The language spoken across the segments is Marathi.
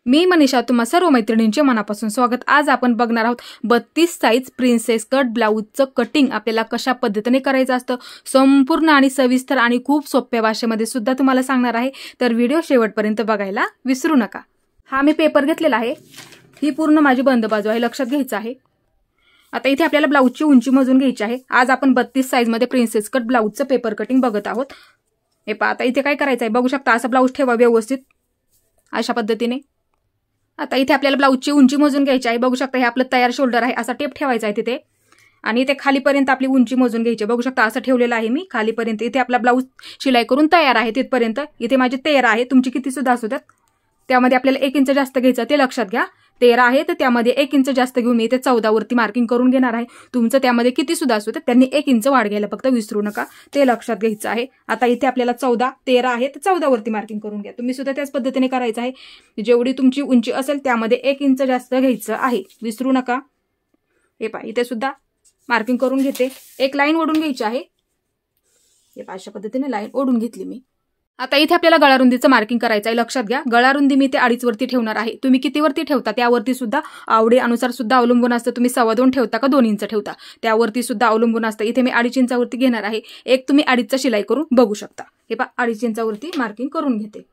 मी मनीषा, तुम्हा सर्व मैत्रिणींचे मनापासून स्वागत। आज आपण बघणार आहोत 32 साइज प्रिन्सेस कट ब्लाउजचं कटिंग आपल्याला कशा पद्धतीने करायचं असतं, संपूर्ण आणि सविस्तर आणि खूप सोप्या भाषेमध्ये सुद्धा तुम्हाला सांगणार आहे। तर व्हिडिओ शेवटपर्यंत बघायला विसरू नका। हा मी पेपर घेतलेला आहे, ही पूर्ण माझी बंद बाजू आहे, लक्षात घ्यायचं आहे। आता इथे आपल्याला ब्लाउजची उंची मोजून घ्यायची आहे। आज आपण 32 साइज मध्ये प्रिन्सेस कट ब्लाउजचं पेपर कटिंग बघत आहोत। हे पहा, आता इथे काय करायचं आहे बघू शकता, असा ब्लाउज ठेवा व्यवस्थित अशा पद्धतीने। आता इथे आपल्याला ब्लाउजची उंची मोजून घ्यायची आहे। बघू शकता हे आपलं तयार शोल्डर आहे, असा टेप ठेवायचा आहे तिथे आणि इथे खालीपर्यंत आपली उंची मोजून घ्यायची। बघू शकता असं ठेवलेलं आहे मी खालीपर्यंत। इथे आपला ब्लाउज शिलाई करून तयार आहे तिथपर्यंत। इथे माझी 13 आहे, तुमची किती सुद्धा असू द्यात। त्यामध्ये आपल्याला 1 इंच जास्त घ्यायचं ते लक्षात घ्या। 13 आहे तर त्यामध्ये 1 इंच जास्त घेऊन मी इथे 14 वरती मार्किंग करून घेणार आहे। तुमचं त्यामध्ये किती सुद्धा असू द्या, त्यांनी 1 इंच वाढ घ्यायला फक्त विसरू नका, ते लक्षात घ्यायचं आहे। आता इथे आपल्याला 14 13 आहे तर 14 वरती मार्किंग करून घ्या। तुम्ही सुद्धा त्याच पद्धतीने करायचं आहे। जेवढी तुमची उंची असेल त्यामध्ये 1 इंच जास्त घ्यायचं आहे, विसरू नका। हे पहा इथे सुद्धा मार्किंग करून घेते। एक लाईन ओढून घ्यायची आहे। हे पहा अशा पद्धतीने लाईन ओढून घेतली मी। आता इथे आपल्याला गळारुंदीचं मार्किंग करायचं आहे, लक्षात घ्या। गळारुंदी मी ते 2.5 वरती ठेवणार आहे। तुम्ही किती वरती ठेवता त्यावरती सुद्धा आवडीनुसार सुद्धा अवलंबून असतं। तुम्ही 2.25 ठेवता का 2 इंच ठेवता त्यावरती सुद्धा अवलंबून असतं। इथे मी 2.5 इंचावरती घेणार आहे। एक तुम्ही 2.5चा शिलाई करून बघू शकता। हे पहा 2.5 इंचावरती मार्किंग करून घेते।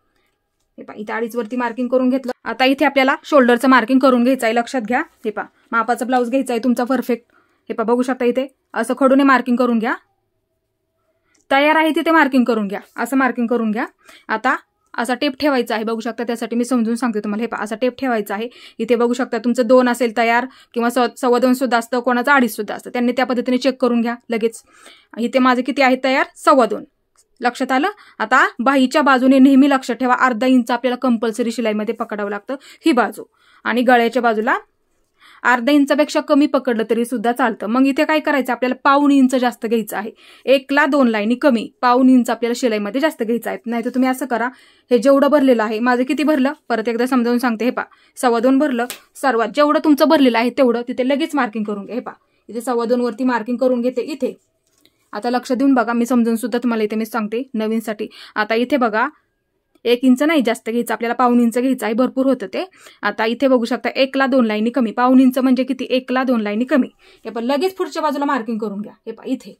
हे पहा इथे 2.5 वरती मार्किंग करून घेतलं। आता इथे आपल्याला शोल्डरचं मार्किंग करून घ्यायचं आहे, लक्षात घ्या। हे पहा मापाचा ब्लाउज घ्यायचा आहे तुमचा परफेक्ट। हे पहा बघू शकता इथे असं खडूने मार्किंग करून घ्या। तयार आहे तिथे मार्किंग करून घ्या, असं मार्किंग करून घ्या। आता असा टेप ठेवायचा आहे, बघू शकता त्यासाठी मी समजून सांगते तुम्हाला। हे पहा असा टेप ठेवायचा आहे। इथे बघू शकता तुमचं 2 असेल तयार किंवा 2.25 सुद्धा असतं, कोणाचं 2.5 सुद्धा असतं, त्यांनी त्या पद्धतीने चेक करून घ्या लगेच। इथे माझे किती आहे तयार 2.25, लक्षात आलं। आता बाहीच्या बाजूने नेहमी लक्षात ठेवा 1/2 इंच आपल्याला कंपल्सरी शिलाईमध्ये पकडावं लागतं ही बाजू, आणि गळ्याच्या बाजूला 1/2 इंचापेक्षा कमी पकडलं तरी सुद्धा चालतं। मग इथे काय करायचं आपल्याला 1/4 इंच जास्त घ्यायचं आहे। 1 ला 2 लाईनी कमी 1/4 इंच आपल्याला शिलाईमध्ये जास्त घ्यायचं आहे। नाही तर तुम्ही असं करा, हे जेवढं भरलेलं आहे माझं किती भरलं परत एकदा समजावून सांगते। हे पहा 2.25 भरलं, सर्वात जेवढं तुमचं भरलेलं आहे तेवढं तिथे लगेच मार्किंग करून घ्या। हे पहा इथे 2.25 वरती मार्किंग करून घेते इथे। आता लक्ष देऊन बघा, मी समजून सुद्धा तुम्हाला इथे मी सांगते नवीनसाठी। आता इथे बघा 1 इंच नाही जास्त घ्यायचं आपल्याला, 1/4 इंच घ्यायचं आहे, भरपूर होतं ते। आता इथे बघू शकता 1 ला 2 लाईनी कमी, 1/4 इंच म्हणजे किती 1 ला 2 लाईनी कमी। हे पण लगेच पुढच्या बाजूला मार्किंग करून घ्या। हे पहा इथे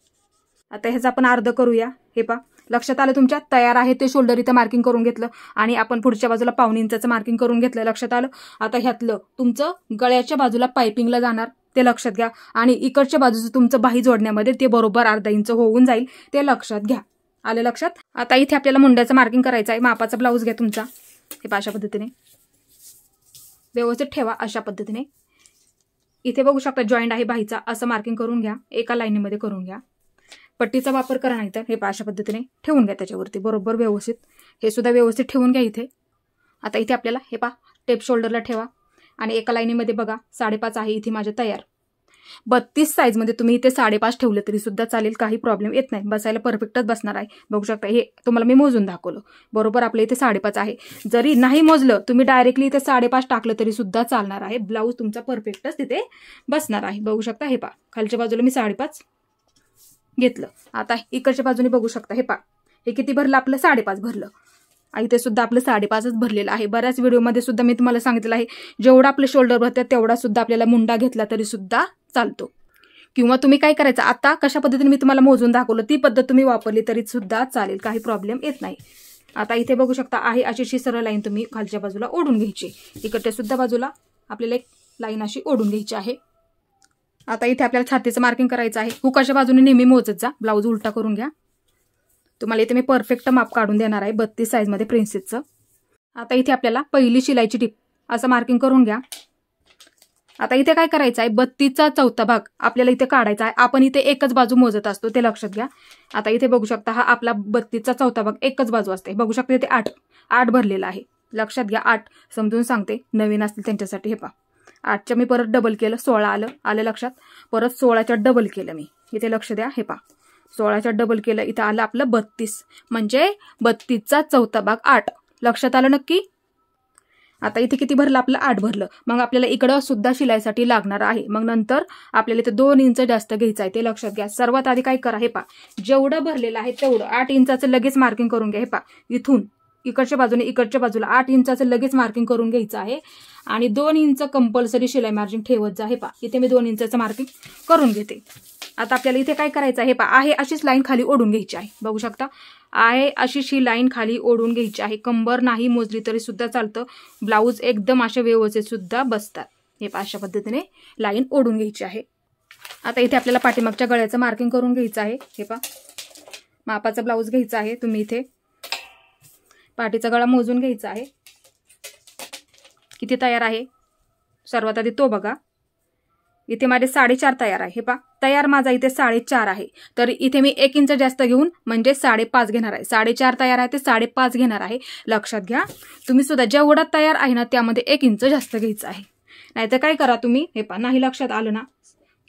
आता ह्याचं आपण अर्ध करूया। हे पहा लक्षात आलं तुमच्या, तयार आहे ते शोल्डर इथे मार्किंग करून घेतलं आणि आपण पुढच्या बाजूला 1/4 इंचाचं मार्किंग करून घेतलं, लक्षात आलं। आता ह्यातलं तुमचं गळ्याच्या बाजूला पायपिंगला जाणार ते लक्षात घ्या, आणि इकडच्या बाजूचं तुमचं बाही जोडण्यामध्ये ते बरोबर 1/2 इंच होऊन जाईल, ते लक्षात घ्या। आलं लक्षात। आता इथे आपल्याला मुंड्याचं मार्किंग करायचं आहे। मापाचा ब्लाउज घ्या तुमचा। हे पहा अशा पद्धतीने व्यवस्थित ठेवा अशा पद्धतीने। इथे बघू शकता जॉईंट आहे बाहीचा, असं मार्किंग करून घ्या, एका लाईनीमध्ये करून घ्या। पट्टीचा वापर करा नाही तर हे पहा अशा पद्धतीने ठेवून घ्या त्याच्यावरती बरोबर व्यवस्थित। हे सुद्धा व्यवस्थित ठेवून घ्या इथे। आता इथे आपल्याला हे पहा टेप शोल्डरला ठेवा आणि एका लाईनीमध्ये बघा 5.5 आहे इथे माझं तयार। 32 साइज मध्ये तुम्ही इथे 5.5 ठेवलं तरी सुद्धा चालेल, काही प्रॉब्लेम येत नाही, बसायला परफेक्टच बसणार आहे। बघू शकता हे तुम्हाला मी मोजून दाखवलं, बरोबर आपल्या इथे 5.5 आहे। जरी नाही मोजलं तुम्ही डायरेक्टली इथे 5.5 टाकलं तरी सुद्धा चालणार आहे, ब्लाऊज तुमचा परफेक्टच तिथे बसणार आहे। बघू शकता हे पहा खालच्या बाजूला मी 5.5 घेतलं। आता इकडच्या बाजूने बघू शकता हे पहा हे किती भरलं आपलं 5.5 भरलं, इथे सुद्धा आपलं 5.5च भरलेलं आहे। बऱ्याच व्हिडिओमध्ये सुद्धा मी तुम्हाला सांगितलं आहे जेवढा आपलं शोल्डर भरतात तेवढा सुद्धा आपल्याला मुंडा घेतला तरी सुद्धा चालतो, किंवा तुम्ही काय करायचं आता कशा पद्धतीने मी तुम्हाला मोजून दाखवलं ती पद्धत तुम्ही वापरली तरी सुद्धा चालेल, काही प्रॉब्लेम येत नाही। आता इथे बघू शकता आहे अशी सरळ लाईन तुम्ही खालच्या बाजूला ओढून घ्यायची, इकडच्या सुद्धा बाजूला आपल्याला एक लाईन अशी ओढून घ्यायची आहे। आता इथे आपल्याला छातीचं मार्किंग करायचं आहे। हुकाच्या बाजूने नेहमी मोजत जा, ब्लाऊज उलटा करून घ्या। तुम्हाला इथे मी परफेक्ट माप काढून देणार आहे 32 साइज मध्ये प्रिन्सेसचं। आता इथे आपल्याला पहिली शिलाईची टीप असं मार्किंग करून घ्या। आता इथे काय करायचं आहे 32चा 4था भाग आपल्याला इथे काढायचा आहे। आपण इथे एकच बाजू मोजत असतो ते लक्षात घ्या। आता इथे बघू शकता हा आपला 32चा 4था भाग एकच बाजू असते। बघू शकता इथे 8 भरलेला आहे, लक्षात घ्या। 8 समजून सांगते नवीन असतील त्यांच्यासाठी। हे पहा 8च्या मी परत डबल केलं 16 आलं लक्षात, परत 16च्या डबल केलं मी इथे, लक्ष द्या। हे पहा 16च्या डबल केलं इथं आलं आपलं 32, म्हणजे 32चा 4था भाग 8, लक्षात आलं नक्की। आता इथे किती भरलं आपलं 8 भरलं, मग आपल्याला इकडं सुद्धा शिलाईसाठी लागणार आहे। मग नंतर आपल्याला इथे 2 इंच जास्त घ्यायचं आहे ते लक्षात घ्या। सर्वात आधी काय करा हे पहा जेवढं भरलेलं आहे तेवढं 8 इंचाचं लगेच मार्किंग करून घ्या। हे पहा इथून इकडच्या बाजूने इकडच्या बाजूला 8 इंचाचं लगेच मार्किंग करून घ्यायचं आहे आणि 2 इंच कंपल्सरी शिलाई मार्जिन ठेवत जा। हे पहा इथे मी 2 इंचाचं मार्किंग करून घेते। आता आपल्याला इथे काय करायचं आहे, हे पहा आहे अशीच लाईन खाली ओढून घ्यायची आहे। बघू शकता आहे अशीच ही लाईन खाली ओढून घ्यायची आहे। कंबर नाही मोजली तरी सुद्धा चालतं, ब्लाऊज एकदम अशा व्यवस्थित सुद्धा बसतात। हे पहा अशा पद्धतीने लाईन ओढून घ्यायची आहे। आता इथे आपल्याला पाठीमागच्या गळ्याचं मार्किंग करून घ्यायचं आहे। हे पहा मापाचा ब्लाऊज घ्यायचा आहे, तुम्ही इथे पाठीचा गळा मोजून घ्यायचा आहे। किती तयार आहे सर्वात आधी तो बघा। इथे माझे 4.5 तयार आहे। हे पहा तयार माझा इथे 4.5 आहे, तर इथे मी 1 इंच जास्त घेऊन म्हणजे 5.5 घेणार आहे। 4.5 तयार आहे ते 5.5 घेणार आहे, लक्षात घ्या। तुम्ही सुद्धा जेवढा तयार आहे ना त्यामध्ये 1 इंच जास्त घ्यायचं आहे, नाहीतर काय करा तुम्ही, हे पहा नाही लक्षात आलं ना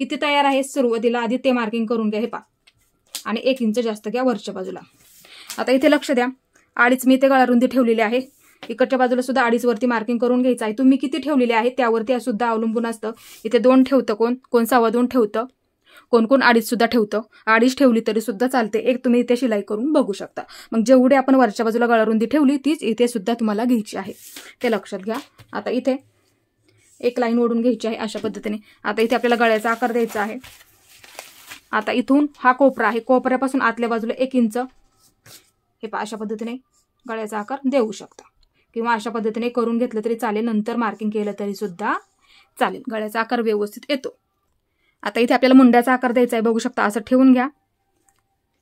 किती तयार आहे सुरुवातीला आधी ते मार्किंग करून घ्या। हे पहा आणि 1 इंच जास्त घ्या वरच्या बाजूला। आता इथे लक्ष द्या, 2.5 मी इथे गळा रुंदी ठेवलेली आहे, इकडच्या बाजूला सुद्धा 2.5 वरती मार्किंग करून घ्यायचं आहे। तुम्ही किती ठेवलेले आहे त्यावरती सुद्धा अवलंबून असतं। इथे 2 ठेवतं, कोण 2.25 ठेवतं, कोण 2.5 सुद्धा ठेवतं। 2.5 ठेवली तरी सुद्धा चालते। एक तुम्ही इथे शिलाई करून बघू शकता। मग जेवढे आपण वरच्या बाजूला गळा रुंदी ठेवली तीच इथे सुद्धा तुम्हाला घ्यायची आहे, ते लक्षात घ्या। आता इथे एक लाईन ओढून घ्यायची आहे अशा पद्धतीने। आता इथे आपल्याला गळ्याचा आकार द्यायचा आहे। आता इथून हा कोपरा आहे, कोपऱ्यापासून आतल्या बाजूला 1 इंच हे पहा अशा पद्धतीने गळ्याचा आकार देऊ शकता, किंवा अशा पद्धतीने करून घेतलं तरी चालेल, नंतर मार्किंग केलं तरी सुद्धा चालेल, गळ्याचा आकार व्यवस्थित येतो। आता इथे आपल्याला मुंड्याचा आकार द्यायचा आहे, बघू शकता असं ठेवून घ्या।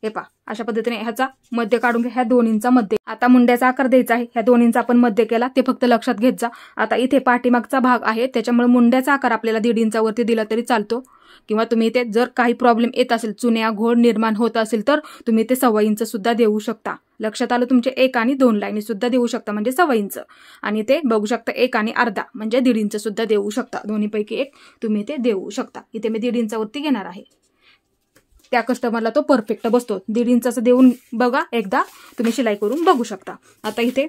हे पहा अशा पद्धतीने ह्याचा मध्य काढून घ्या, ह्या 2 इंचा मध्ये। आता मुंड्याचा आकार द्यायचा आहे, ह्या 2 इंच आपण मध्य केला ते फक्त लक्षात घेत जा। आता इथे पाठीमागचा भाग आहे त्याच्यामुळे मुंड्याचा आकार आपल्याला 1.5 इंचावरती दिला तरी चालतो, किंवा तुम्ही इथे जर काही प्रॉब्लेम येत असेल, चुन्या घोळ निर्माण होत असेल तर तुम्ही ते 1.25 इंच सुद्धा देऊ शकता। लक्षात आलं तुमचे 1 आणि 2 लाईनी सुद्धा देऊ शकता म्हणजे 1.25 इंच, आणि ते बघू शकता 1 आणि अर्धा म्हणजे 1.5 इंच सुद्धा देऊ शकता। दोन्हीपैकी एक तुम्ही ते देऊ शकता। इथे मी 1.5 इंचावरती घेणार आहे, त्या कस्टमरला तो परफेक्ट बसतो। 1.5 इंचाचं देऊन बघा, एकदा तुम्ही शिलाई करून बघू शकता। आता इथे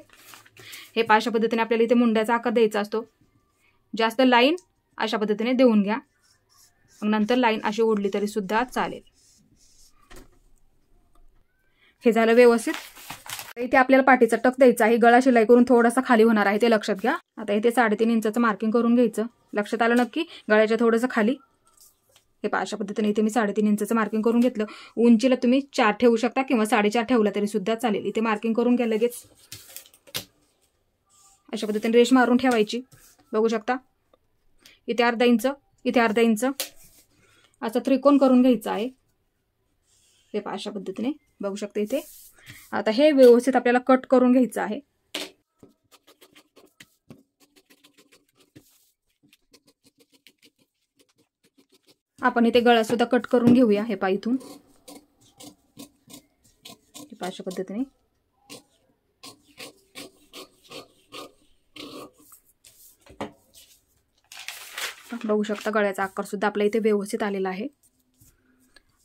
हे पहा अशा पद्धतीने आपल्याला इथे मुंड्याचा आकार द्यायचा असतो। जास्त लाईन अशा पद्धतीने देऊन घ्या, मग नंतर लाईन अशी ओढली तरी सुद्धा चालेल। हे झालं व्यवस्थित। इथे आपल्याला पाठीचा टक द्यायचा आहे, गळा शिलाई करून थोडासा खाली होणार आहे ते लक्षात घ्या। आता इथे 3.5 इंचाचं मार्किंग करून घ्यायचं, लक्षात आलं नक्की, गळ्याच्या थोडंसं खाली। हे पहा अशा पद्धतीने इथे मी 3.5 इंचाचं मार्किंग करून घेतलं। उंचीला तुम्ही 4 ठेवू शकता किंवा 4.5 ठेवला तरी सुद्धा चालेल। इथे मार्किंग करून घ्या लगेच, अशा पद्धतीने रेष मारून ठेवायची, बघू शकता। इथे अर्धा इंच, इथे अर्धा इंच असं त्रिकोण करून घ्यायचं आहे। हे पहा अशा पद्धतीने बघू शकता इथे। आता हे व्यवस्थित आपल्याला कट करून घ्यायचं आहे। आपण इथे गळा सुद्धा कट करून घेऊया। हे पहा इथून हे पहा अशा पद्धतीने बघू शकता, गळ्याचा आकार सुद्धा आपल्या इथे व्यवस्थित आलेला आहे।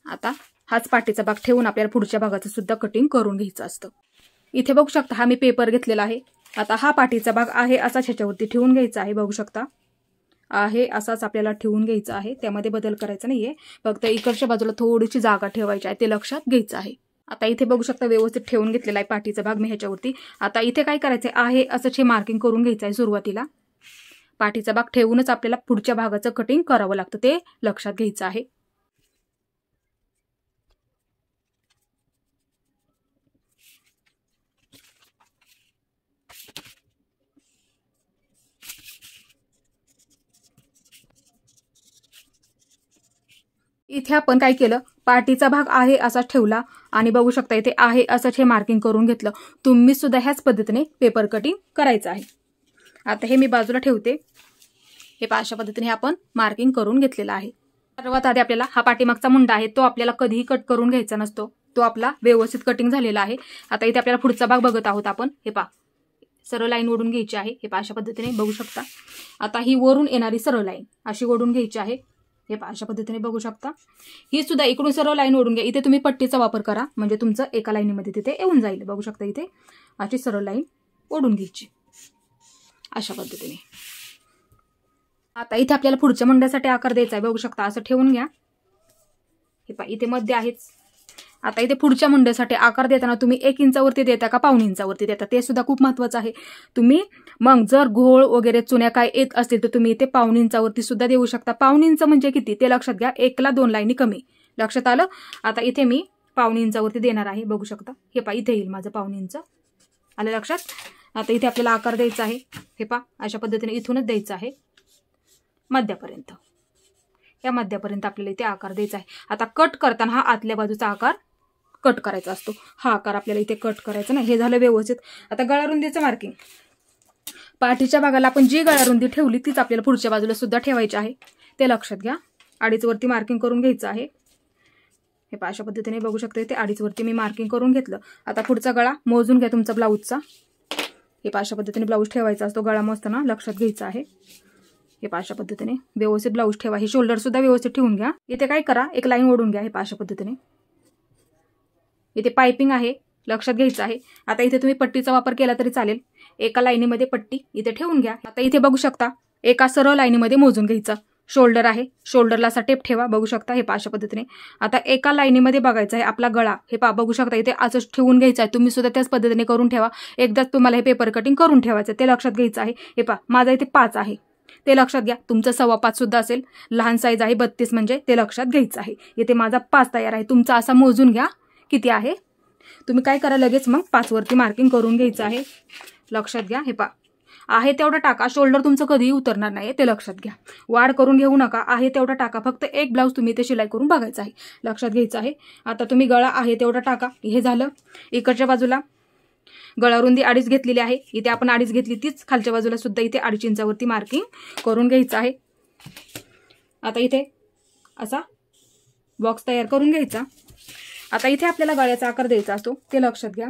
आता हाच पाठीचा भाग ठेवून आपल्याला पुढच्या भागाचं सुद्धा कटिंग करून घ्यायचं असतं। इथे बघू शकता हा मी पेपर घेतलेला आहे। आता हा पाठीचा भाग आहे असाच ह्याच्यावरती ठेवून घ्यायचा आहे, बघू शकता आहे असाच आपल्याला ठेवून घ्यायचा आहे, त्यामध्ये बदल करायचा नाहीये, फक्त इकडच्या बाजूला थोडीशी जागा ठेवायची आहे, ते लक्षात घ्यायचं आहे। आता इथे बघू शकता व्यवस्थित ठेवून घेतलेला आहे पाठीचा भाग मी ह्याच्यावरती। आता इथे काय करायचं आहे, असंच हे मार्किंग करून घ्यायचं आहे सुरुवातीला। पाठीचा भाग ठेवूनच आपल्याला पुढच्या भागाचं कटिंग करावं लागतं, ते लक्षात घ्यायचं आहे। इथे आपण काय केलं, पाठीचा भाग आहे असा ठेवला आणि बघू शकता इथे आहे असंच हे मार्किंग करून घेतलं। तुम्ही सुद्धा ह्याच पद्धतीने पेपर कटिंग करायचं आहे। आता हे मी बाजूला ठेवते। हे पहा अशा पद्धतीने आपण मार्किंग करून घेतलेला आहे। सर्वात आधी आपल्याला हा पाठीमागचा मुंडा आहे तो आपल्याला कधीही कट करून घ्यायचा नसतो, तो आपला व्यवस्थित कटिंग झालेला आहे। आता इथे आपल्याला पुढचा भाग बघत आहोत आपण। हे पहा सरळ लाईन ओढून घ्यायची आहे, हे पहा अशा पद्धतीने बघू शकता। आता ही वरून येणारी सरळ लाईन अशी ओढून घ्यायची आहे, हे पहा अशा पद्धतीने बघू शकता। ही सुद्धा इकडून सरळ लाईन ओढून घ्या, इथे तुम्ही पट्टीचा वापर करा म्हणजे तुमचं एका लाईनीमध्ये तिथे येऊन जाईल। बघू शकता इथे अशी सरळ लाईन ओढून घ्यायची अशा पद्धतीने। आता इथे आपल्याला पुढच्या मुंड्यासाठी आकार द्यायचा आहे, बघू शकता असं ठेवून घ्या। हे पहा इथे मध्य आहेच, आता इथे पुढच्या मुंड्यासाठी आकार देताना तुम्ही 1 इंचावरती देता का पाऊण इंचावरती देता ते सुद्धा खूप महत्त्वाचं आहे. तुम्ही मग जर घोळ वगैरे चुन्या काय येत असतील तर तुम्ही इथे पाऊण इंचावरती सुद्धा देऊ शकता. पाऊण इंच म्हणजे किती ते लक्षात घ्या, 1 ला 2 लाईनी कमी. लक्षात आलं. आता इथे मी पाऊण इंचावरती देणार आहे. बघू शकता हे पहा इथे येईल माझं पाऊण इंच. आलं लक्षात. आता इथे आपल्याला आकार द्यायचा आहे. हे पहा अशा पद्धतीने इथूनच द्यायचा आहे मध्यापर्यंत. या मध्यापर्यंत आपल्याला इथे आकार द्यायचा आहे. आता कट करताना हा आतल्या बाजूचा आकार कट करायचा असतो. हा आकार आपल्याला इथे कट करायचा नाही. हे झालं व्यवस्थित. आता गळारुंदीचं मार्किंग. पाठीच्या भागाला आपण जी गळारुंदी ठेवली तीच आपल्याला पुढच्या बाजूला सुद्धा ठेवायची आहे. ते लक्षात घ्या. 2.5 वरती मार्किंग करून घ्यायचं आहे. हे पहा अशा पद्धतीने बघू शकता. इथे 2.5 वरती मी मार्किंग करून घेतलं. आता पुढचा गळा मोजून घ्या तुमचा ब्लाऊजचा. हे पहा अशा पद्धतीने ब्लाऊज ठेवायचा असतो. गळा मोजताना लक्षात घ्यायचा आहे. हे पहा अशा पद्धतीने व्यवस्थित ब्लाऊज ठेवा. हे शोल्डर सुद्धा व्यवस्थित ठेवून घ्या. इथे काय करा, एक लाईन ओढून घ्या. हे पहा अशा पद्धतीने इथे पायपिंग आहे, लक्षात घ्यायचं आहे. आता इथे तुम्ही पट्टीचा वापर केला तरी चालेल. एका लाईनीमध्ये पट्टी इथे ठेवून घ्या. आता इथे बघू शकता एका सरळ लाईनीमध्ये मोजून घ्यायचं. शोल्डर आहे, शोल्डरला असा टेप ठेवा. बघू शकता हे पहा अशा पद्धतीने. आता एका लाईनीमध्ये बघायचं आहे आपला गळा. हे पहा बघू शकता इथे असं ठेवून घ्यायचं आहे. तुम्ही सुद्धा त्याच पद्धतीने करून ठेवा. एकदाच तुम्हाला हे पेपर कटिंग करून ठेवायचं ते लक्षात घ्यायचं आहे. हे पहा माझा इथे 5 आहे ते लक्षात घ्या. तुमचं 5.25 सुद्धा असेल. लहान साईज आहे 32 म्हणजे ते लक्षात घ्यायचं आहे. इथे माझा 5 तयार आहे. तुमचा असा मोजून घ्या किती आहे. तुम्ही काय करा लगेच मग 5 वरती मार्किंग करून घ्यायचं आहे. लक्षात घ्या. हे पहा आहे तेवढा टाका. शोल्डर तुमचं कधीही उतरणार नाही ते लक्षात घ्या. वाढ करून घेऊ नका. आहे तेवढा टाका. फक्त एक ब्लाऊज तुम्ही इथे शिलाई करून बघायचं आहे. लक्षात घ्यायचं आहे. आता तुम्ही गळा आहे तेवढा टाका. हे झालं. इकडच्या बाजूला गळारुंदी 2.5 घेतलेली आहे. इथे आपण 2.5 घेतली तीच खालच्या बाजूला सुद्धा इथे 2.5 इंचावरती मार्किंग करून घ्यायचं आहे. आता इथे असा बॉक्स तयार करून घ्यायचा. आता इथे आपल्याला गळ्याचा आकार द्यायचा असतो ते लक्षात घ्या.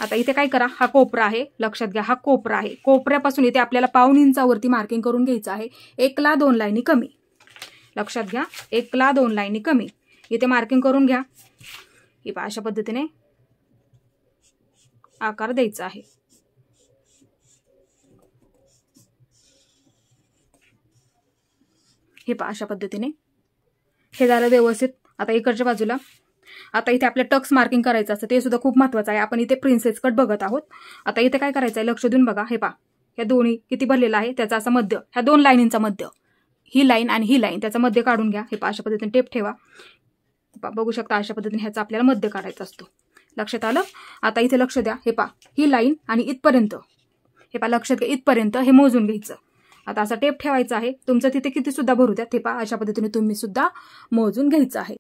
आता इथे काय करा, हा कोपरा आहे. लक्षात घ्या हा कोपरा आहे. कोपऱ्यापासून इथे आपल्याला पाऊण इंचावरती मार्किंग करून घ्यायचं आहे. 1 ला 2 लाईनी कमी. लक्षात घ्या 1 ला 2 लाईनी कमी इथे मार्किंग करून घ्या. हे पहा अशा पद्धतीने आकार द्यायचा आहे. हे पहा अशा पद्धतीने हे झालं व्यवस्थित. आता इकडच्या बाजूला आता इथे आपल्या टक्स मार्किंग करायचं असतं ते सुद्धा खूप महत्त्वाचं आहे. आपण इथे प्रिन्सेस कट बघत आहोत. आता इथे काय करायचं आहे लक्ष देऊन बघा. हे पहा ह्या दोन्ही किती भरलेला आहे त्याचा असा मध्य, ह्या 2 लाईनींचा मध्य, ही लाईन आणि ही लाईन त्याचा मध्य काढून घ्या. हे पहा अशा पद्धतीने टेप ठेवा. बघू शकता अशा पद्धतीने ह्याचा आपल्याला मध्य काढायचा असतो. लक्षात आलं. आता इथे लक्ष द्या. हे पहा ही लाईन आणि इथपर्यंत हे पहा लक्षात घ्या इथपर्यंत हे मोजून घ्यायचं. आता असा टेप ठेवायचा आहे. तुमचं तिथे किती सुद्धा भरू द्या. हे पहा अशा पद्धतीने तुम्ही सुद्धा मोजून घ्यायचं आहे.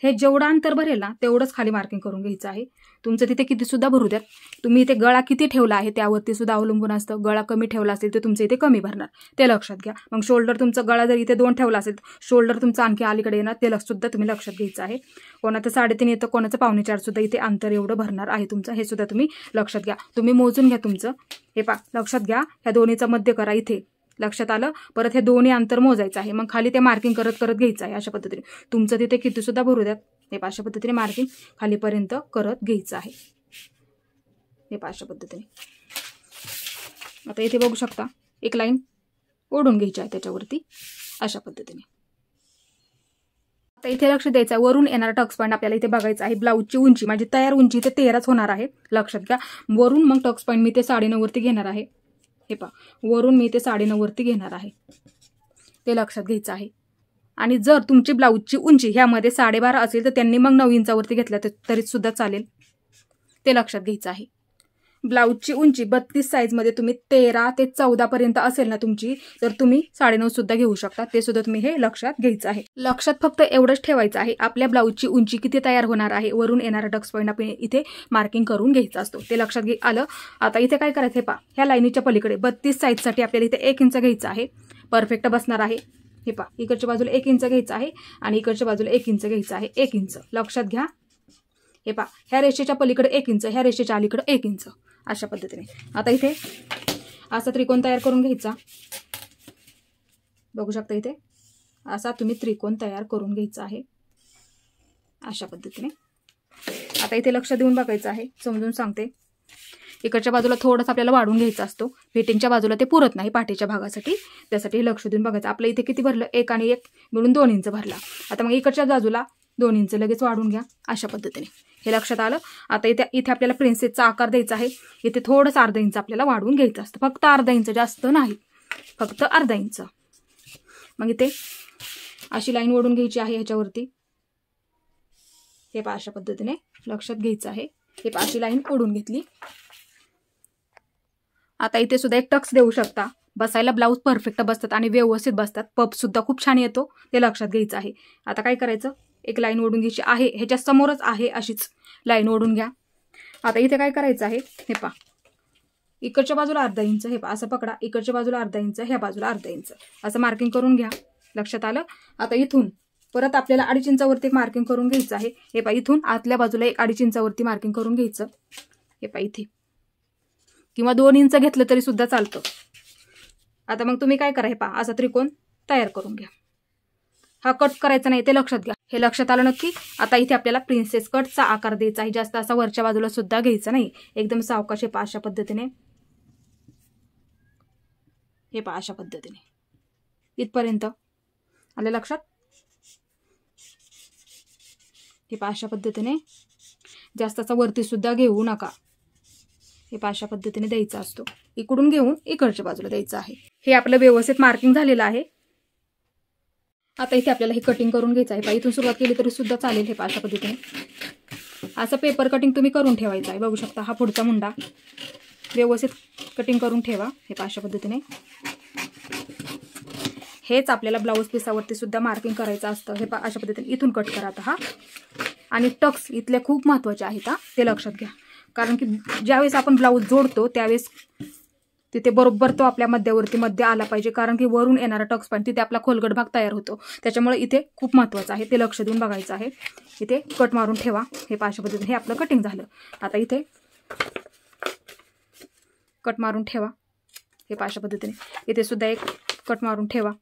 हे जेवढं अंतर भरेल ना तेवढंच खाली मार्किंग करून घ्यायचं आहे. तुमचं तिथे किती सुद्धा भरू द्यात. तुम्ही इथे गळा किती ठेवला आहे त्यावरती सुद्धा अवलंबून असतं. गळा कमी ठेवला असेल तर तुमचं इथे कमी भरणार ते लक्षात घ्या. मग शोल्डर तुमचं गळा जर इथे 2 ठेवला असेल शोल्डर तुमचं आणखी अलीकडे येणार ते सुद्धा तुम्ही लक्षात घ्यायचं आहे. कोणाचं 3.5 येतं कोणाचं 4.25 सुद्धा इथे अंतर एवढं भरणार आहे तुमचं. हे सुद्धा तुम्ही लक्षात घ्या. तुम्ही मोजून घ्या तुमचं. हे पहा लक्षात घ्या ह्या दोन्हीचा मध्य करा इथे. लक्षात आलं. परत हे दोन्ही अंतर मोजायचं आहे. मग खाली ते मार्किंग करत करत घ्यायचं आहे. अशा पद्धतीने तुमचं तिथे किती सुद्धा भरू द्यात. हे अशा पद्धतीने मार्किंग खालीपर्यंत करत घ्यायचं आहे. हे अशा पद्धतीने आता इथे बघू शकता एक लाईन ओढून घ्यायची आहे त्याच्यावरती अशा पद्धतीने. आता इथे लक्ष द्यायचं आहे. वरून येणारा टक्स पॉईंट आपल्याला इथे बघायचा आहे. ब्लाऊजची उंची माझी तयार उंची इथे 13च होणार आहे. लक्षात घ्या. वरून मग टक्स पॉईंट मी ते 9.5 वरती घेणार आहे. हे पहा वरून मी ते 9.5 वरती घेणार आहे ते लक्षात घ्यायचं आहे. आणि जर तुमची ब्लाऊजची उंची ह्यामध्ये 12.5 असेल तर त्यांनी मग 9 इंचावरती घेतला तरी सुद्धा चालेल ते लक्षात घ्यायचं आहे. ब्लाऊजची उंची 32 साईजमध्ये तुम्ही 13 ते 14 पर्यंत असेल ना तुमची तर तुम्ही 9.5 सुद्धा घेऊ शकता. ते सुद्धा तुम्ही हे लक्षात घ्यायचं आहे. लक्षात फक्त एवढंच ठेवायचं आहे आपल्या ब्लाऊजची उंची किती तयार होणार आहे. वरून येणारा टक्स पॉईंट आपण इथे मार्किंग करून घ्यायचा असतो ते लक्षात आलं. आता इथे काय करायचं हे पहा ह्या लाईनीच्या पलीकडे 32 साईजसाठी आपल्याला इथे 1 इंच घ्यायचं आहे. परफेक्ट बसणार आहे. हे पहा इकडच्या बाजूला 1 इंच घ्यायचं आहे आणि इकडच्या बाजूला 1 इंच घ्यायचं आहे. 1 इंच लक्षात घ्या. हे पहा ह्या रेषेच्या पलीकडे 1 इंच, ह्या रेषेच्या अलीकडे 1 इंच अशा पद्धतीने. आता इथे असा त्रिकोण तयार करून घ्यायचा. बघू शकता इथे असा तुम्ही त्रिकोण तयार करून घ्यायचा आहे अशा पद्धतीने. आता इथे लक्ष देऊन बघायचं आहे. समजून सांगते. इकडच्या बाजूला थोडंसं आपल्याला वाढून घ्यायचं असतो. फिटिंगच्या बाजूला ते पुरत नाही पाठीच्या भागासाठी. त्यासाठी लक्ष देऊन बघायचं. आपलं इथे किती भरलं 1 आणि 1 मिळून 2 इंच भरला. आता मग इकडच्या बाजूला 2 इंच लगेच वाढून घ्या अशा पद्धतीने. हे लक्षात आलं. आता इथे आपल्याला प्रिन्सेसचा आकार द्यायचा आहे. इथे थोडंसं अर्धा इंच आपल्याला वाढवून घ्यायचं असतं, फक्त अर्धा इंच, जास्त नाही, फक्त अर्धा इंच. मग इथे अशी लाईन ओढून घ्यायची आहे ह्याच्यावरती. हे पहा अशा पद्धतीने लक्षात घ्यायचं आहे. हे पहा अशी लाईन ओढून घेतली. आता इथे सुद्धा एक टक्स देऊ शकता. बसायला ब्लाऊज परफेक्ट बसतात आणि व्यवस्थित बसतात. पप सुद्धा खूप छान येतो, ते लक्षात घ्यायचं आहे. आता काय करायचं, एक लाईन ओढून घ्यायची आहे. ह्याच्या समोरच आहे अशीच लाईन ओढून घ्या. आता इथे काय करायचं आहे, हे पहा इकडच्या बाजूला अर्धा इंच, हे पहा असं पकडा, इकडच्या बाजूला अर्धा इंच, ह्या बाजूला अर्धा इंच असं मार्किंग करून घ्या. लक्षात आलं. आता इथून परत आपल्याला 2.5 इंचावरती मार्किंग करून घ्यायचं आहे. हे पहा इथून आतल्या बाजूला 1.5 इंचावरती मार्किंग करून घ्यायचं. हे पहा इथे, किंवा 2 इंच घेतलं तरी सुद्धा चालतं. आता मग तुम्ही काय करा, हे पहा असा त्रिकोण तयार करून घ्या. हा कट करायचा नाही, ते लक्षात घ्या. हे लक्षात आलं नक्की. आता इथे आपल्याला प्रिन्सेस कटचा आकार द्यायचा आहे. जास्त असा वरच्या बाजूला सुद्धा घ्यायचा नाही, एकदम सावकाश. हे पहा अशा पद्धतीने, हे पहा अशा पद्धतीने इथपर्यंत आलं लक्षात. हे पहा अशा पद्धतीने, जास्त असा वरती सुद्धा घेऊ नका. हे पहा अशा पद्धतीने द्यायचा असतो. इकडून घेऊन इकडच्या बाजूला द्यायचं आहे. हे आपलं व्यवस्थित मार्किंग झालेलं आहे. आता इथे आपल्याला हे कटिंग करून घ्यायचं आहे. पहा इथून सुरुवात केली तरी सुद्धा चालेल. हे पहा अशा पद्धतीने असं पेपर कटिंग तुम्ही करून ठेवायचं आहे. बघू शकता हा पुढचा मुंडा व्यवस्थित कटिंग करून ठेवा. हे पहा अशा पद्धतीने. हेच आपल्याला ब्लाऊज पीसावरती सुद्धा मार्किंग करायचं असतं. हे पहा अशा पद्धतीने इथून कट करा आता हा. आणि टक्स इथले खूप महत्त्वाचे आहेत हा, ते लक्षात घ्या. कारण की ज्यावेळेस आपण ब्लाऊज जोडतो त्यावेळेस तिथे बरोबर तो आपल्या मध्यावरती मध्ये आला पाहिजे, कारण की वरून येणारा टक्स पण तिथे आपला खोलगट भाग तयार होतो. त्याच्यामुळे इथे खूप महत्त्वाचं आहे, ते लक्ष देऊन बघायचं आहे. इथे कट मारून ठेवा. हे पहा अशा पद्धतीने हे आपलं कटिंग झालं. आता इथे कट मारून ठेवा. हे पहा अशा पद्धतीने इथे सुद्धा एक कट मारून ठेवा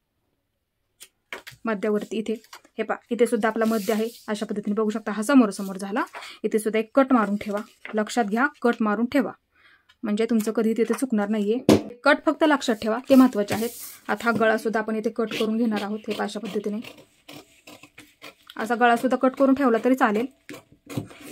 मध्यावरती. इथे हे पहा इथे सुद्धा आपला मध्य आहे. अशा पद्धतीने बघू शकता हा समोर झाला. इथे सुद्धा एक कट मारून ठेवा. लक्षात घ्या, कट मारून ठेवा म्हणजे तुमचं कधी तिथे चुकणार नाहीये. कट फक्त लक्षात ठेवा, ते महत्त्वाचे आहेत. आता हा गळा सुद्धा आपण इथे कट करून घेणार आहोत. हे पहा अशा पद्धतीने असा गळा सुद्धा कट करून ठेवला तरी चालेल.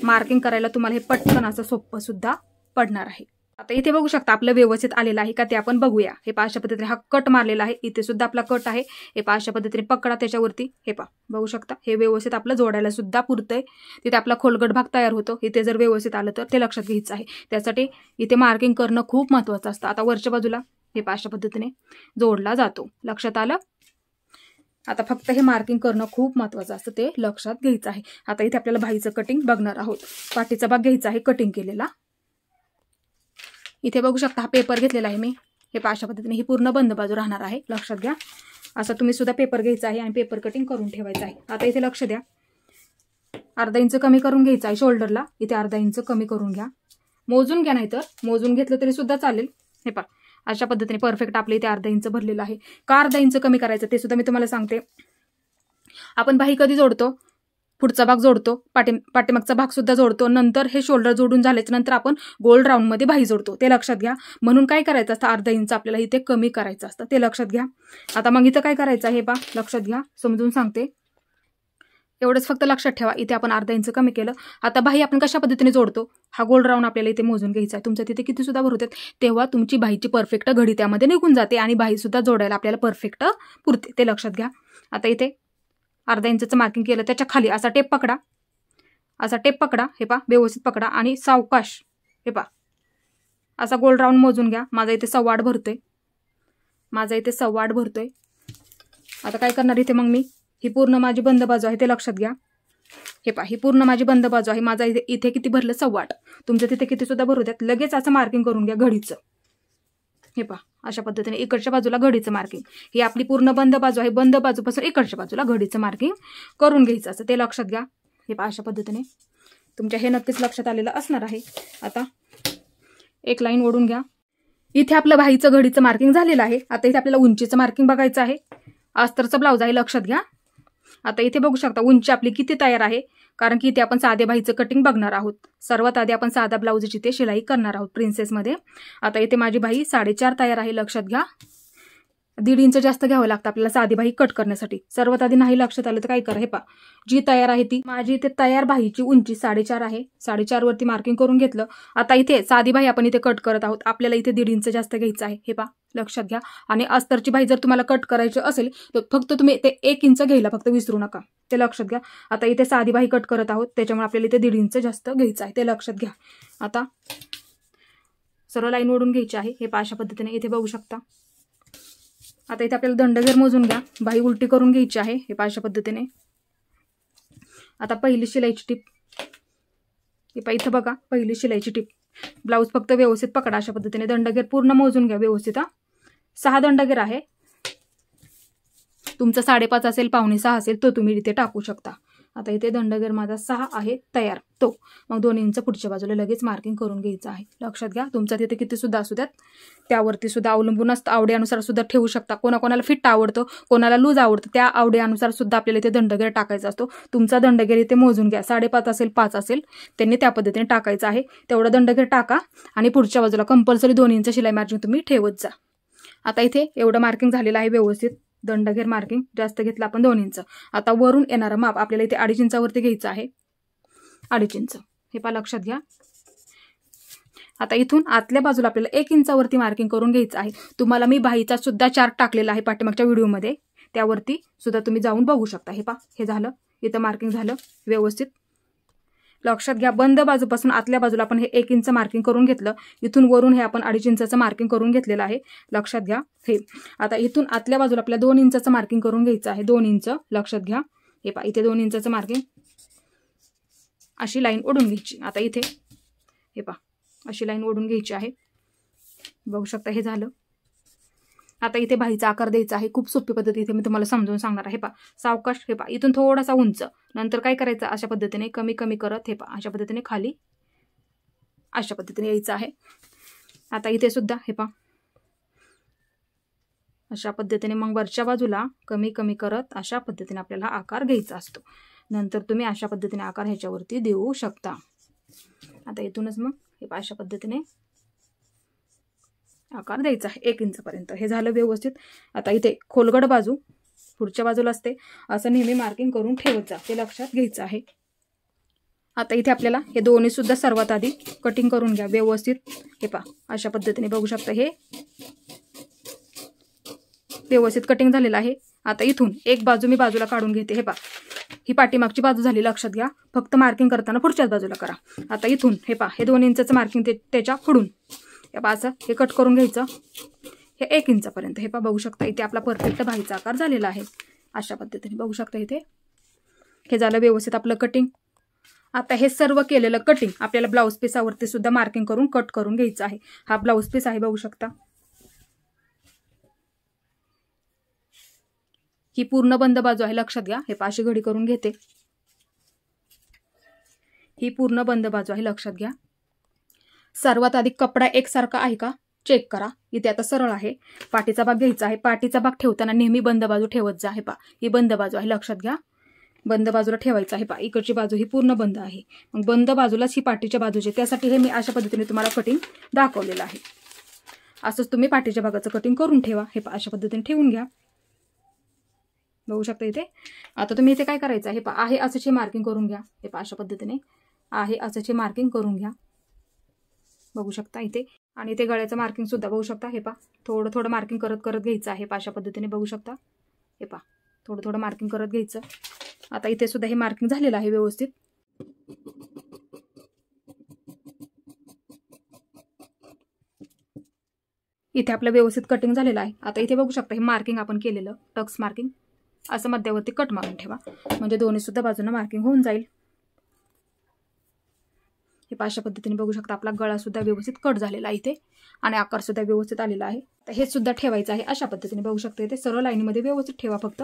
मार्किंग करायला तुम्हाला हे पटकन असं सोपं सुद्धा पडणार आहे. आता इथे बघू शकता आपलं व्यवस्थित आलेलं आहे का ते आपण बघूया. हे पहा अशा पद्धतीने हा कट मारलेला आहे. इथे सुद्धा आपला कट आहे. हे पहा अशा पद्धतीने पकडा त्याच्यावरती. हे पहा बघू शकता हे व्यवस्थित आपलं जोडायला सुद्धा पुरतंय. तिथे आपला खोलगट भाग तयार होतो. इथे जर व्यवस्थित आलं तर ते लक्षात घ्यायचं आहे. त्यासाठी इथे मार्किंग करणं खूप महत्त्वाचं असतं. आता वरच्या बाजूला हे पहा अशा पद्धतीने जोडला जातो. लक्षात आलं. आता फक्त हे मार्किंग करणं खूप महत्त्वाचं असतं, ते लक्षात घ्यायचं आहे. आता इथे आपल्याला बाहीचं कटिंग बघणार आहोत. पाठीचा भाग घ्यायचा आहे कटिंग केलेला. इथे बघू शकता हा पेपर घेतलेला आहे मी. हे पहा अशा पद्धतीने ही पूर्ण बंद बाजू राहणार आहे. लक्षात घ्या. असं तुम्ही सुद्धा पेपर घ्यायचा आहे आणि पेपर कटिंग करून ठेवायचं आहे. आता इथे लक्ष द्या, अर्धा इंच कमी करून घ्यायचं आहे शोल्डरला. इथे अर्धा इंच कमी करून घ्या. मोजून घ्या, नाहीतर मोजून घेतलं तरी सुद्धा चालेल. हे पहा अशा पद्धतीने परफेक्ट आपल्या इथे अर्धा इंच भरलेलं आहे. का अर्धा इंच कमी करायचं ते सुद्धा मी तुम्हाला सांगते. आपण बाही कधी जोडतो, पुढचा भाग जोडतो, पाठीमागचा भाग सुद्धा जोडतो, नंतर हे शोल्डर जोडून झाल्याच्या नंतर आपण गोल राऊंड मध्ये बाही जोडतो. ते लक्षात घ्या. म्हणून काय करायचं असतं, अर्धा इंच आपल्याला इथे कमी करायचं असतं, ते लक्षात घ्या. आता मग इथं काय करायचं आहे पहा, लक्षात घ्या, समजून सांगते. एवढंच फक्त लक्षात ठेवा. इथे आपण अर्धा इंच कमी केलं. आता बाही आपण कशा पद्धतीने जोडतो, हा गोल राऊंड आपल्याला इथे मोजून घ्यायचा आहे. तुमच्या तिथे किती सुद्धा भरवतात तेव्हा तुमची बाहीची परफेक्ट घडी त्यामध्ये निघून जाते आणि बाही सुद्धा जोडायला आपल्याला परफेक्ट पुरते, ते लक्षात घ्या. आता इथे अर्धा इंचचं मार्किंग केलं, त्याच्या खाली असा टेप पकडा, असा टेप पकडा. हे पहा व्यवस्थित पकडा आणि सावकाश हे पहा असा गोल राऊंड मोजून घ्या. माझा इथे 1.25 भरतोय, माझा इथे 1.25 भरतोय. आता काय करणार इथे मग मी, ही पूर्ण माझी बंद बाजू आहे ते लक्षात घ्या. हे पहा ही पूर्ण माझी बंद बाजू आहे. माझा इथे किती भरलं 1.25. तुमच्या तिथे किती सुद्धा भरू द्यात. लगेच असं मार्किंग करून घ्या घडीचं. हे पहा अशा पद्धतीने इकडच्या बाजूला घडीचं मार्किंग. ही आपली पूर्ण बंद बाजू आहे. बंद बाजूपासून इकडच्या बाजूला घडीचं मार्किंग करून घ्यायचं असं, ते लक्षात घ्या. हे पहा अशा पद्धतीने तुमच्या हे नक्कीच लक्षात आलेलं असणार आहे. आता एक लाईन ओढून घ्या. इथे आपलं बाहीचं घडीचं मार्किंग झालेलं आहे. आता इथे आपल्याला उंचीचं मार्किंग बघायचं आहे. अस्तरचं ब्लाऊज आहे, लक्षात घ्या. आता इथे बघू शकता उंची आपली किती तयार आहे, कारण की इथे आपण साध्या बाहीचं कटिंग बघणार आहोत. सर्वात आधी आपण साधा ब्लाऊजची इथे शिलाई करणार आहोत प्रिन्सेसमध्ये. आता इथे माझी बाही 4.5 तयार आहे, लक्षात घ्या. 1.5 इंच जास्त घ्यावं लागतं आपल्याला साधी बाही कट करण्यासाठी. सर्वात आधी नाही लक्षात आलं तर काय करा, हे पहा जी तयार आहे ती माझी इथे तयार बाहीची उंची 4.5 आहे. 4.5 वरती मार्किंग करून घेतलं. आता इथे साधी बाही आपण इथे कट करत आहोत, आपल्याला इथे 1.5 इंच जास्त घ्यायचं आहे. हे पहा लक्षात घ्या. आणि अस्तरची बाही जर तुम्हाला कट करायची असेल तर फक्त तुम्ही ते 1 इंच घ्यायला फक्त विसरू नका, ते लक्षात घ्या. आता इथे साधी बाही कट करत आहोत त्याच्यामुळे आपल्याला इथे 1.5 इंच जास्त घ्यायचं आहे, ते लक्षात घ्या. आता सरळ लाईन ओढून घ्यायची आहे. हे पहा अशा पद्धतीने इथे बघू शकता. आता इथे आपल्याला दंडगेर मोजून घ्या, बाही उलटी करून घ्यायची आहे. हे पहा अशा पद्धतीने. आता पहिली शिलाईची टीप, हे पहा इथं बघा पहिली शिलाईची टीप. ब्लाऊज फक्त व्यवस्थित पकडा अशा पद्धतीने. दंडगेर पूर्ण मोजून घ्या व्यवस्थित. 6 दंडगेर आहे. तुमचा 5.5 असेल, 5.25 असेल तो तुम्ही इथे टाकू शकता. आता इथे दंडगेर माझा 6 आहे तयार तो. मग 2 इंच पुढच्या बाजूला लगेच मार्किंग करून घ्यायचं आहे. लक्षात घ्या. तुमचा तिथे किती सुद्धा असू द्यात, त्यावरती सुद्धा अवलंबून असतं. आवडीनुसार सुद्धा ठेवू शकता. कोणाकोणाला फिट आवडतं, कोणाला लूज आवडतं, त्या आवडीनुसार सुद्धा आपल्याला इथे दंडगेर टाकायचा असतो. तुमचा दंडगेर इथे मोजून घ्या. 5.5 असेल, 5 असेल, त्यांनी त्या पद्धतीने टाकायचं आहे. तेवढं दंडगेर टाका आणि पुढच्या बाजूला कंपल्सरी 2 इंच शिलाई मार्जिन तुम्ही ठेवत जा. आता इथे एवढं मार्किंग झालेलं आहे व्यवस्थित. दंडगेर मार्किंग जास्त घेतलं आपण 2 इंच. आता वरून येणारं माप आपल्याला इथे 2.5 इंचावरती घ्यायचं आहे. 2.5 इंच हे पहा लक्षात घ्या. आता इथून आतल्या बाजूला आपल्याला 1 इंचावरती मार्किंग करून घ्यायचं आहे. तुम्हाला मी बाहीचा सुद्धा चार्ट टाकलेला आहे पाठीमागच्या व्हिडिओमध्ये, त्यावरती सुद्धा तुम्ही जाऊन बघू शकता. हे पहा हे झालं, इथं मार्किंग झालं व्यवस्थित. लक्षात घ्या. बंद बाजूपासून आतल्या बाजूला आपण हे 1 इंच मार्किंग करून घेतलं. इथून वरून हे आपण 2.5 इंचाचं मार्किंग करून घेतलेलं आहे. लक्षात घ्या. हे आता इथून आतल्या बाजूला आपल्याला 2 इंचाचं मार्किंग करून घ्यायचं आहे. 2 इंच लक्षात घ्या. हे पहा इथे 2 इंचाचं मार्किंग, अशी लाईन ओढून घ्यायची. आता इथे हे पहा अशी लाईन ओढून घ्यायची आहे. बघू शकता हे झालं. आता इथे बाहीचा आकार द्यायचा आहे. खूप सोपी पद्धत इथे मी तुम्हाला समजून सांगणार आहे. पहा सावकाश. हे पहा इथून थोडासा उंच, नंतर काय करायचं अशा पद्धतीने कमी कमी करत हे पहा अशा पद्धतीने खाली अशा पद्धतीने यायचं आहे. आता इथे सुद्धा हे पहा अशा पद्धतीने. मग वरच्या बाजूला कमी कमी करत अशा पद्धतीने आपल्याला आकार घ्यायचा असतो. नंतर तुम्ही अशा पद्धतीने आकार ह्याच्यावरती देऊ शकता. आता इथूनच मग हे पहा अशा पद्धतीने आकार द्यायचा आहे 1 इंचपर्यंत. हे झालं व्यवस्थित. आता इथे खोलगट बाजू पुढच्या बाजूला असते, असं नेहमी मार्किंग करून ठेवत जा, ते लक्षात घ्यायचं आहे. आता इथे आपल्याला हे दोन्ही सुद्धा सर्वात आधी कटिंग करून घ्या व्यवस्थित. हे पहा अशा पद्धतीने बघू शकता हे व्यवस्थित कटिंग झालेलं आहे. आता इथून एक बाजू मी बाजूला काढून घेते. हे पहा ही पाठीमागची बाजू झाली. लक्षात घ्या. फक्त मार्किंग करताना पुढच्याच बाजूला करा. आता इथून हे पहा हे 2 इंचचं मार्किंग त्याच्या पुढून हे पहा असं हे कट करून घ्यायचं हे 1 इंचापर्यंत. हे पहा बघू शकता इथे आपला परफेक्ट बाहीचा आकार झालेला आहे. अशा पद्धतीने बघू शकता इथे हे झालं व्यवस्थित आपलं कटिंग. आता हे सर्व केलेलं कटिंग आपल्याला ब्लाऊज पीसावरती सुद्धा मार्किंग करून कट करून घ्यायचं आहे. हा ब्लाऊज पीस आहे बघू शकता. ही पूर्ण बंद बाजू आहे. लक्षात घ्या. हे पाशी घडी करून घेते. ही पूर्ण बंद बाजू आहे. लक्षात घ्या. सर्वात आधी कपडा एकसारखा आहे का चेक करा. इथे आता सरळ आहे. पाठीचा भाग घ्यायचा आहे. पाठीचा भाग ठेवताना नेहमी बंद बाजू ठेवत जा. हे पहा ही बंद बाजू आहे. लक्षात घ्या. बंद बाजूला ठेवायचं आहे. पहा इकडची बाजू ही पूर्ण बंद आहे. मग बंद बाजूलाच ही पाठीच्या बाजूची, त्यासाठी हे मी अशा पद्धतीने तुम्हाला कटिंग दाखवलेलं आहे. असंच तुम्ही पाठीच्या भागाचं कटिंग करून ठेवा. हे पहा अशा पद्धतीने ठेवून घ्या. बघू शकता इथे. आता तुम्ही इथे काय करायचं आहे. पहा आहे असंची मार्किंग करून घ्या. हे पहा अशा पद्धतीने आहे असंची मार्किंग करून घ्या. बघू शकता इथे. आणि इथे गळ्याचं मार्किंग सुद्धा बघू शकता. हे पहा थोडं थोडं मार्किंग करत करत घ्यायचं आहे. अशा पद्धतीने बघू शकता. हे पहा थोडं थोडं मार्किंग करत घ्यायचं. आता इथे सुद्धा हे मार्किंग झालेलं आहे व्यवस्थित. इथे आपलं व्यवस्थित कटिंग झालेलं आहे. आता इथे बघू शकता हे मार्किंग आपण केलेलं टक्स मार्किंग असं मध्यावरती कट मारून ठेवा, म्हणजे दोन्ही सुद्धा बाजूने मार्किंग होऊन जाईल. हे अशा पद्धतीने बघू शकता आपला गळा सुद्धा व्यवस्थित कट झालेला आहे इथे आणि आकार सुद्धा व्यवस्थित आलेला आहे. तर हे सुद्धा ठेवायचं आहे अशा पद्धतीने बघू शकता. इथे सरळ लाईनीमध्ये व्यवस्थित ठेवा. फक्त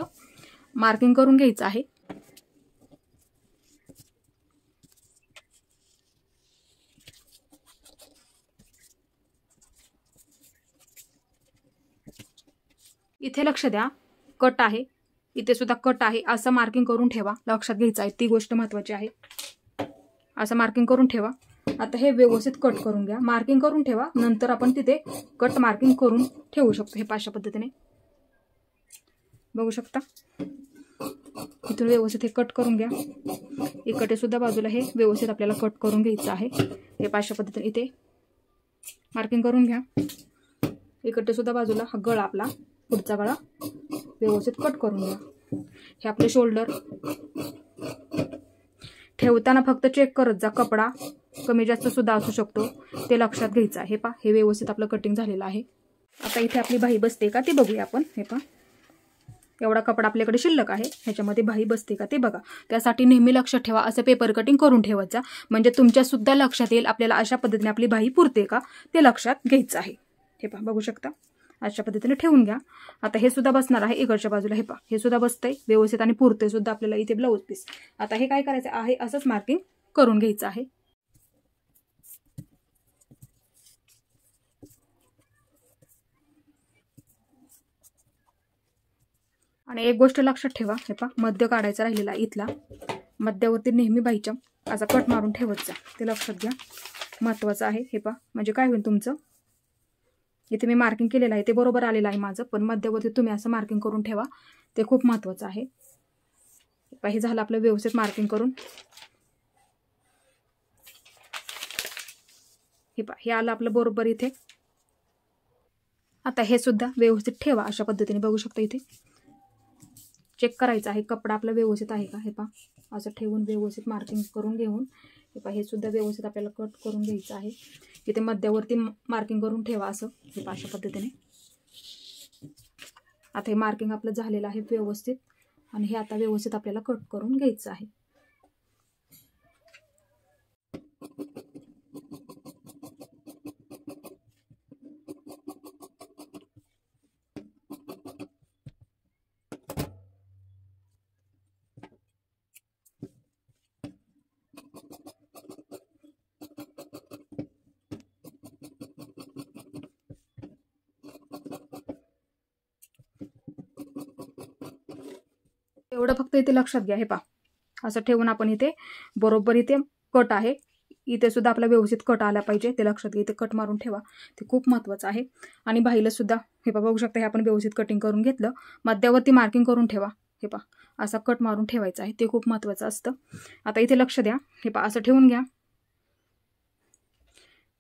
मार्किंग करून घ्यायचं आहे. इथे लक्ष द्या. कट आहे. इथे सुद्धा कट आहे. असं मार्किंग करून ठेवा. लक्षात घ्यायचं आहे. ती गोष्ट महत्त्वाची आहे. असं मार्किंग करून ठेवा. आता हे व्यवस्थित कट करून घ्या. मार्किंग करून ठेवा. नंतर आपण तिथे कट मार्किंग करून ठेवू शकतो. हे अशा पद्धतीने बघू शकता इथून व्यवस्थित हे कट करून घ्या. इकडे सुद्धा बाजूला हे व्यवस्थित आपल्याला कट करून घ्यायचं आहे. हे अशा पद्धतीने इथे मार्किंग करून घ्या. इकडे सुद्धा बाजूला हा गळा आपला पुढचा गळा व्यवस्थित कट करून घ्या. हे आपले शोल्डर ठेवताना फक्त चेक करत जा, कपडा कमी जास्त सुद्धा असू शकतो ते लक्षात घ्यायचं आहे. हे व्यवस्थित आपलं कटिंग झालेलं आहे. आता इथे आपली बाही बसते का ते बघूया आपण. एवढा कपडा आपल्याकडे शिल्लक आहे, ह्याच्यामध्ये बाही बसते का ते बघा. त्यासाठी नेहमी लक्षात ठेवा, असं पेपर कटिंग करून ठेवायचा, म्हणजे तुमच्या सुद्धा लक्षात येईल आपल्याला अशा पद्धतीने आपली बाही पुरते का ते लक्षात घ्यायचं आहे. बघू शकता अशा पद्धतीने ठेवून घ्या. आता हे सुद्धा बसणार आहे इकडच्या बाजूला. हे सुद्धा बसतंय व्यवस्थित आणि पुरते सुद्धा आपल्याला इथे ब्लाऊज पीस. आता हे काय करायचं आहे, असंच मार्किंग करून घ्यायचं आहे. आणि एक गोष्ट लक्षात ठेवा, मध्य काढायचा राहिलेला इथला मध्यावरती नेहमी बाईच्या असा कट मारून ठेवत जा, ते लक्षात घ्या, महत्वाचं आहे. म्हणजे काय होईल तुमचं, इथे मी मार्किंग केलेलं आहे ते बरोबर आलेलं आहे माझं, पण मध्यावरती तुम्ही असं मार्किंग करून ठेवा, ते खूप महत्वाचं आहे. हे झालं आपलं व्यवस्थित मार्किंग करून. हे आलं आपलं बरोबर इथे. आता हे सुद्धा व्यवस्थित ठेवा अशा पद्धतीने. बघू शकता इथे चेक करायचं आहे कपडा आपला व्यवस्थित आहे का. असं ठेवून व्यवस्थित मार्किंग करून घेऊन हे सुद्धा व्यवस्थित आपल्याला कट करून घ्यायचं आहे. इथे मध्यावरती मार्किंग करून ठेवा असं अशा पद्धतीने. आता हे मार्किंग आपलं झालेलं आहे व्यवस्थित, आणि हे आता व्यवस्थित आपल्याला कट करून घ्यायचं आहे. एवढं फक्त इथे लक्षात घ्या. असं ठेवून आपण इथे बरोबर इथे कट आहे, इथे सुद्धा आपला व्यवस्थित कट आला पाहिजे ते लक्षात घ्या. इथे कट मारून ठेवा, ते खूप महत्वाचं आहे. आणि बाहीला सुद्धा बघू शकता, हे आपण व्यवस्थित कटिंग करून घेतलं. मध्यावरती मार्किंग करून ठेवा. असा कट मारून ठेवायचा आहे, ते खूप महत्वाचं असतं. आता इथे लक्ष द्या. असं ठेवून घ्या.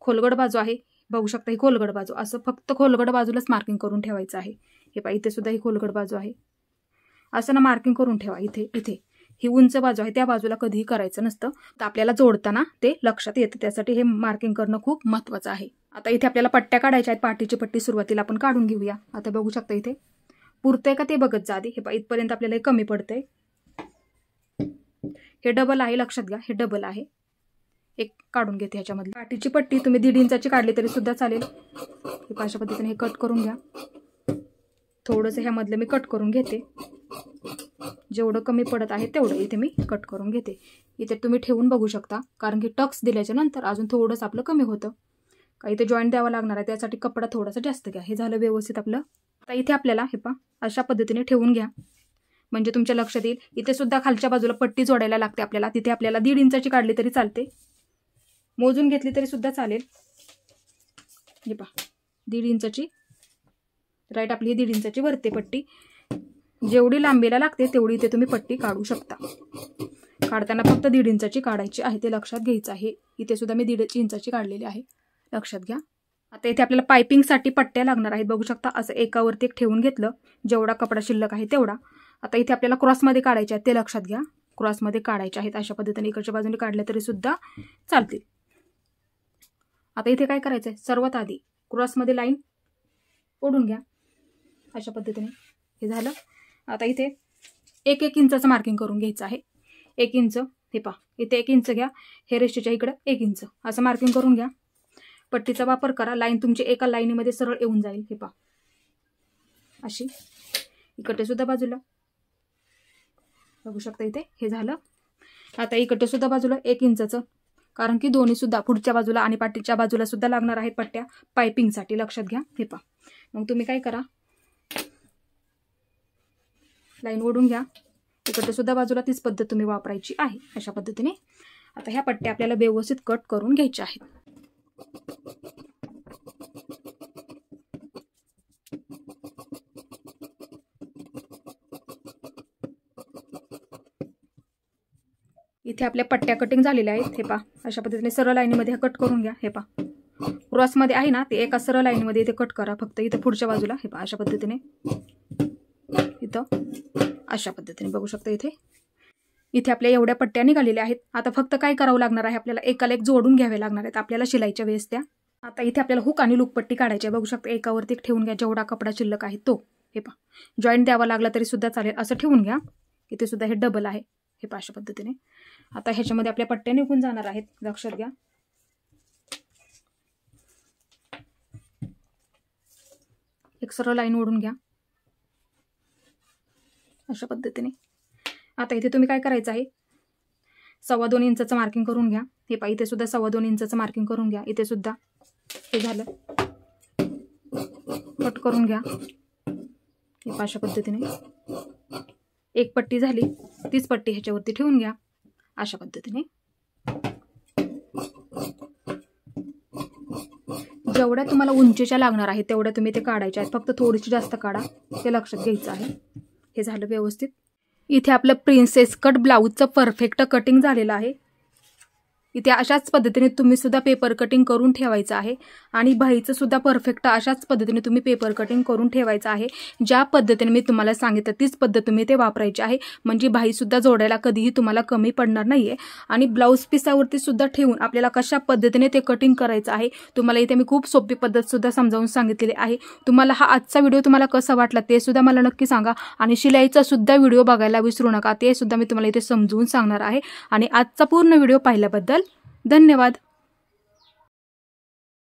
खोलगड बाजू आहे, बघू शकता ही खोलगड बाजू, असं फक्त खोलगड बाजूलाच मार्किंग करून ठेवायचं आहे. इथे सुद्धा ही खोलगड बाजू आहे, असं ना मार्किंग करून ठेवा. इथे ही उंच बाजू आहे, त्या बाजूला कधीही करायचं नसतं, तर आपल्याला जोडताना ते लक्षात येतं. त्यासाठी हे मार्किंग करणं खूप महत्वाचं आहे. आता इथे आपल्याला पट्ट्या काढायच्या आहेत. पाठीची पट्टी सुरुवातीला आपण काढून घेऊया. आता बघू शकता इथे पुरतंय का ते बघत जा आधी. इथपर्यंत आपल्याला हे कमी पडतंय. हे डबल आहे, लक्षात घ्या, हे डबल आहे. एक काढून घेते ह्याच्यामध्ये. पाठीची पट्टी तुम्ही 1.5 इंचाची काढली तरी सुद्धा चालेल. अशा पद्धतीने हे कट करून घ्या. थोडंसं ह्यामधलं मी कट करून घेते, जेवढं कमी पडत आहे तेवढं इथे मी कट करून घेते. इथे तुम्ही ठेवून बघू शकता, कारण की टक्स दिल्याच्या नंतर अजून थोडंसं आपलं कमी होतं. का इथे जॉईंट द्यावा लागणार आहे, त्यासाठी कपडा थोडासा जास्त घ्या. हे झालं व्यवस्थित आपलं. आता इथे आपल्याला अशा पद्धतीने ठेवून घ्या, म्हणजे तुमच्या लक्षात येईल. इथे सुद्धा खालच्या बाजूला पट्टी जोडायला लागते आपल्याला. तिथे आपल्याला 1.5 इंचाची काढली तरी चालते, मोजून घेतली तरी सुद्धा चालेल. 1.5 इंचाची राईट आपली 1.5 इंचाची वरती पट्टी. जेवढी लांबीला लागते तेवढी इथे तुम्ही पट्टी काढू शकता. काढताना फक्त 1.5 इंचाची काढायची आहे, ते लक्षात घ्यायचं आहे. इथे सुद्धा मी 1.5 इंचाची काढलेली आहे, लक्षात घ्या. आता इथे आपल्याला पायपिंगसाठी पट्ट्या लागणार आहेत. बघू शकता असं एकावरती एक ठेवून घेतलं, जेवढा कपडा शिल्लक आहे तेवढा. आता इथे आपल्याला क्रॉसमध्ये काढायचे आहेत, ते लक्षात घ्या. क्रॉसमध्ये काढायचे आहेत. अशा पद्धतीने इकडच्या बाजूने काढल्या तरी सुद्धा चालतील. आता इथे काय करायचं आहे, सर्वात आधी क्रॉसमध्ये लाईन ओढून घ्या अशा पद्धतीने. हे झालं. आता इथे 1 इंचाचं मार्किंग करून घ्यायचं आहे. 1 इंच. इथे 1 इंच घ्या, हे रेषेच्या इकडं 1 इंच असं मार्किंग करून घ्या. पट्टीचा वापर करा, लाईन तुमची एका लाईनीमध्ये सरळ येऊन जाईल. अशी इकडे सुद्धा बाजूला बघू शकता इथे. हे झालं. आता इकडे सुद्धा बाजूला 1 इंचाचं, कारण की दोन्ही सुद्धा पुढच्या बाजूला आणि पाठीच्या बाजूला सुद्धा लागणार आहेत पट्ट्या पायपिंगसाठी, लक्षात घ्या. मग तुम्ही काय करा, लाईन ओढून घ्या. इकडे सुद्धा बाजूला तीच पद्धत तुम्ही वापरायची आहे अशा पद्धतीने. आता ह्या पट्ट्या आपल्याला व्यवस्थित कट करून घ्यायच्या आहेत. इथे आपल्या पट्ट्या कटिंग झालेल्या आहेत. हे पहा, अशा पद्धतीने सरळ लाईनीमध्ये कट करून घ्या. हे पहा, क्रॉसमध्ये आहे ना ते एका सरळ लाईनीमध्ये इथे कट करा फक्त. इथे पुढच्या बाजूला हे पहा, अशा पद्धतीने इथं अशा पद्धतीने बघू शकता. इथे आपल्या एवढ्या पट्ट्या निघालेल्या आहेत. आता फक्त काय करावं लागणार आहे, आपल्याला एकाला एक जोडून घ्यावे लागणार आहेत आपल्याला शिलाईच्या वेळेस त्या. आता इथे आपल्याला हुक आणि लूक पट्टी काढायची आहे. बघू शकता, एकावरती एक ठेवून घ्या जेवढा कपडा शिल्लक आहे तो. हे पहा, जॉईंट द्यावा लागला तरी सुद्धा चालेल, असं ठेवून घ्या. इथे सुद्धा हे डबल आहे. हे पहा, अशा पद्धतीने. आता ह्याच्यामध्ये आपल्या पट्ट्या निघून जाणार आहेत, लक्षात घ्या. एक सरळ लाईन ओढून घ्या अशा पद्धतीने. आता इथे तुम्ही काय करायचं आहे, 2.25 इंचाचं मार्किंग करून घ्या. हे पहा, इथे सुद्धा 2.25 इंचाचं मार्किंग करून घ्या. इथे सुद्धा हे झालं, कट करून घ्या. हे पहा, अशा पद्धतीने. एक पट्टी झाली, तीच पट्टी ह्याच्यावरती ठेवून घ्या अशा पद्धतीने. जेवढ्या तुम्हाला उंचीच्या लागणार आहे तेवढ्या तुम्ही ते काढायच्या आहेत. फक्त थोडीशी जास्त काढा, ते लक्षात घ्यायचं आहे. हे झालं व्यवस्थित. इथे आपलं प्रिन्सेस कट ब्लाऊजचं परफेक्ट कटिंग झालेलं आहे. इथे अशाच पद्धतीने तुम्ही सुद्धा पेपर कटिंग करून ठेवायचं आहे आणि बाहीचं सुद्धा परफेक्ट अशाच पद्धतीने तुम्ही पेपर कटिंग करून ठेवायचं आहे. ज्या पद्धतीने मी तुम्हाला सांगितलं तीच पद्धत तुम्ही ते वापरायची आहे, म्हणजे बाही सुद्धा जोडायला कधीही तुम्हाला कमी पडणार नाहीये. आणि ब्लाऊज पिसावरती सुद्धा ठेवून आपल्याला कशा पद्धतीने ते कटिंग करायचं आहे तुम्हाला इथे मी खूप सोपी पद्धत सुद्धा समजावून सांगितलेली आहे. तुम्हाला हा आजचा व्हिडिओ तुम्हाला कसा वाटला ते सुद्धा मला नक्की सांगा आणि शिलाईचा सुद्धा व्हिडिओ बघायला विसरू नका, ते सुद्धा मी तुम्हाला इथे समजून सांगणार आहे. आणि आजचा पूर्ण व्हिडिओ पाहिल्याबद्दल धन्यवाद.